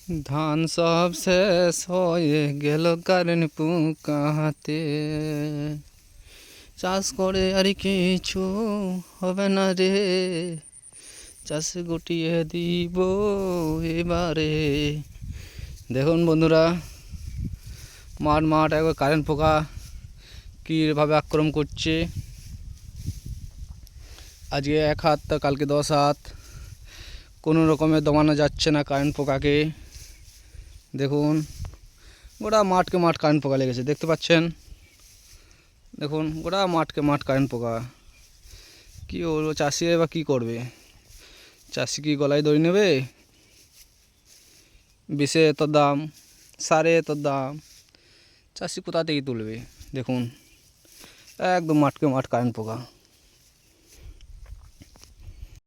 ধান সব শেষ হয়ে গেল কারেন্ট পোকাতে, চাষ করে আর কিছু হবে না রে, চাষ গুটিয়ে দিব এবারে। দেখুন বন্ধুরা, মাঠ একবার কারেন্ট পোকা কীভাবে আক্রমণ করছে। আজকে 1 হাত তো কালকে 10 হাত, কোনো রকমে দমানো যাচ্ছে না কারেন্ট পোকাকে। দেখুন গোটা মাঠকে মাঠ কারেন্ট পোকা লেগেছে, দেখতে পাচ্ছেন। দেখুন গোটা মাঠকে মাঠ কারেন্ট পোকা। কী বলবো, চাষি এবার কী করবে? চাষি কি গলায় দড়ি নেবে? বিষে এত দাম, সারে এত দাম, চাষি কোথা থেকে তুলবে? দেখুন একদম মাঠকে মাঠ কারেন্ট পোকা।